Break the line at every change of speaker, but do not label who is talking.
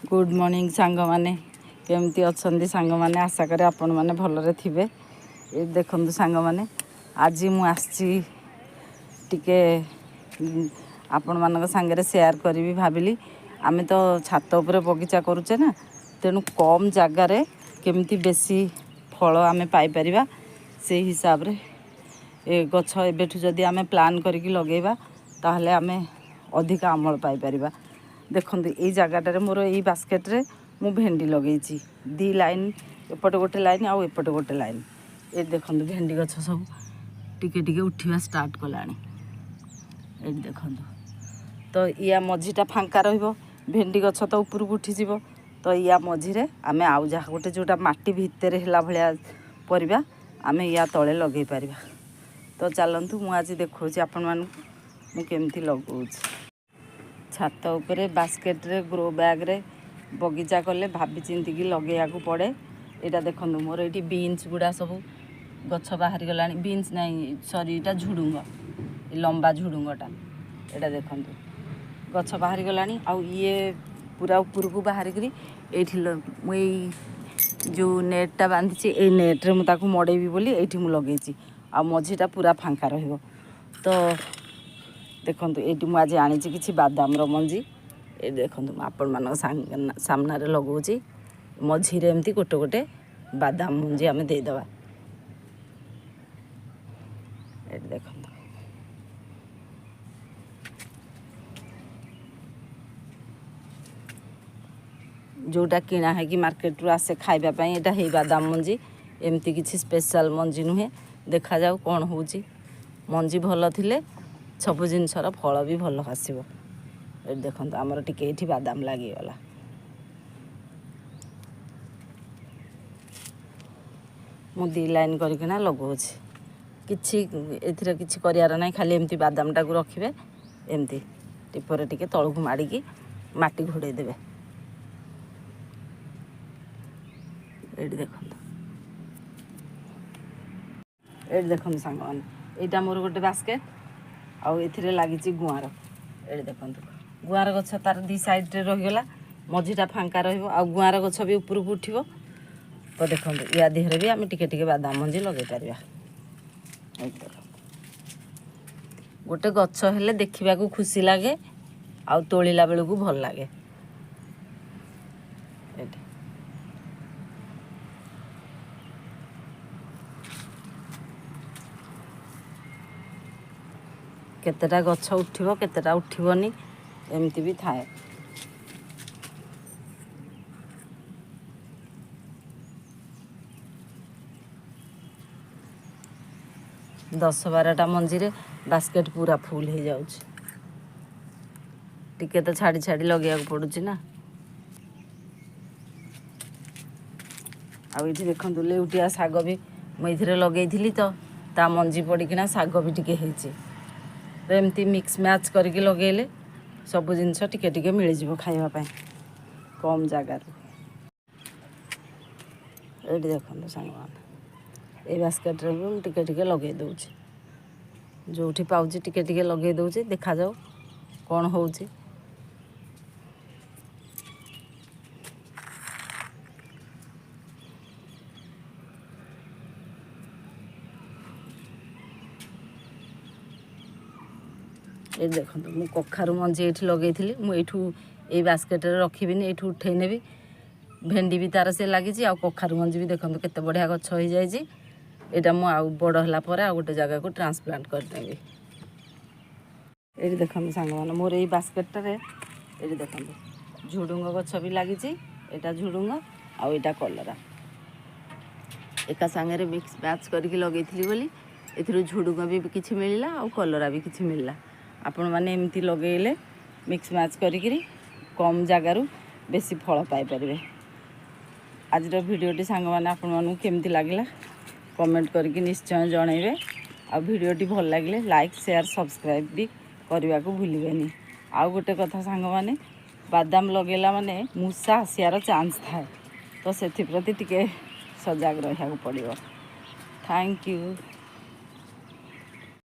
Good morning सांग माने केमती अच्छंदी सांग माने आशा करे आपण माने भलरे थिबे। ए देखंतु सांग माने आज मु आछि टिके आपण मानक संगे शेयर करी भाविली। आमे तो छात ऊपर बगीचा करूचे ना, तेणु कम जगार केमती बेसी फल आमे पाई परिबा से हिसाब रे ए गछ एबेठु जदि आमे प्लान करिकी लगेबा ताहले आमे अधिक अमल पाई परिबा। देखंतु ए जगाटारे मोर ए बास्केट रे मु भेंडी लगेइची, दी लाइन एपटे गोटे लाइन आउ एपटे गोटे लाइन। ए देखंतु भेंडी गछ सब टिके टिके उठिबा स्टार्ट कलानी। ए देखंतु तो या मझीटा फांका रहिबो, भेंडी गछ तो ऊपर को उठी जिवो। तो या मझी रे आमे आउ जा गोटे जोटा माटी भितर हेला भलिया परिबा आमे या तळे लगेई परिबा। तो चलंतु मु आज देखौची आपन मान मु केमती लगौची। छात उपरे बास्केट रे ग्रो बैग रे बगीचा कले भाभी चिंती की लगे को पड़े। यहाँ देखो मोर ये बीन्स गुड़ा सब गछ बाहरी गला, बीन्स नहीं सॉरी ये झुडुंग लंबा झुडुंगटा। यहाँ देखो गछ बाहरी गला आउ ये पूरा ऊपर को बाहर करी मुई जो नेटा बांधी ए नेट्रे मुझे मड़ेबी बोली ये लगे आ मझीटा पूरा फांका रहिबो। तो देखो ये मुझे आनी कि बादाम मंजी। ये देखो आपण मान सामने लगौची मझीरे एमती गोटे गोटे बादाम मंजी आम देदेबा। ये देखो जोटा किना है कि मार्केट रू आसे खाइबापी यहाँ है बादाम मंजी। एमती किसी स्पेशल मंजी नुहे, देखा जाऊ कौन होची। मंजी भल थिले सब जिनसर फल भी भल आसब। ये देखो आमर टिके ये बादाम लगिगला। मु दी लाइन करना लगौची किछि एथिरे किछि करियार नाही, खाली एमती बादामटा को रखिबे एमती टिपरे टिके तळकु माडिकी माटी घोड़े देबे। एडी देखो सांग मान एटा मोर गोटे बास्केट आउ एथिरे लागिची गुआर। एडी देखंतु गुआर गछ तार दी साइड रे रहिगला, मझीटा फांका रहिबो आ गुआर गछ भी ऊपर को उठिबो। तो देखंतु या देहरे भी आमे टिके टिके बादाम मंजी लगे परिबा। गोटे गछ हेले देखिबा को खुशी लागे आ तोलिला बेलू को भल लागे। केतेटा गछ उठिबो केतेटा उठिबोनी एमती भी थाए। दस बारटा मंजी रे बास्केट पूरा फुल हो जाउछ। टिके तो छाड़ी छाड़ी लगे पड़ुची ना। आउ देखो लेउटिया साग भी मुझे लगे तो ता मंजी पड़ना साग भी टिके होइछि। तो एमती मिक्स मैच करके लगेले सब जिनस टिके टिके मिल जिवो खाइबा पई कम जगार। ये देखो सांग ए बास्केट रे भी टिके टिके लगे दउछि, जोठी पाउछि टिके टिके लगे दउछि। देखा जाऊ कौन होउछि। ये देखो मु कखारु मंजी ये लगे मुझे बास्केट रखिबिनी ये उठे नेबी। भेंडी भी तार से लगी आ कखारु मंजी भी देखो केते बढ़िया गछ हो जाइए। यहाँ मु आउ बड़ होला पर आ गोटे जगह को ट्रांसप्लांट करदेवी। ये देखो सांग मान मोर ये बास्केट ये देखो झुडुंग गछ भी लगी। यहाँ झुडुंग आउ यहाँ कलरा एका सांगे मिक्स मैच करके लगे बोली ए झुडुंग भी किसी मिलला आ कलरा भी किसी मिलला। आपण मैंने एमती लगेले मिक्स मैच करी कम जगार बेसी फल पाई परिबे। आज भिडियोटी सांग मैंने आपण मानू केमती लागला कमेंट करके निश्चय जनइबे। आ भिडियोटी भल लगे लाइक शेयर सब्सक्राइब भी करने को भूलिबेनी। आउ गोटे कथा सांग माने बादाम लगेला माने मूषा आसियार चांस थाए, तो से प्रति टिके सजग रहा पड़ो। Thank you.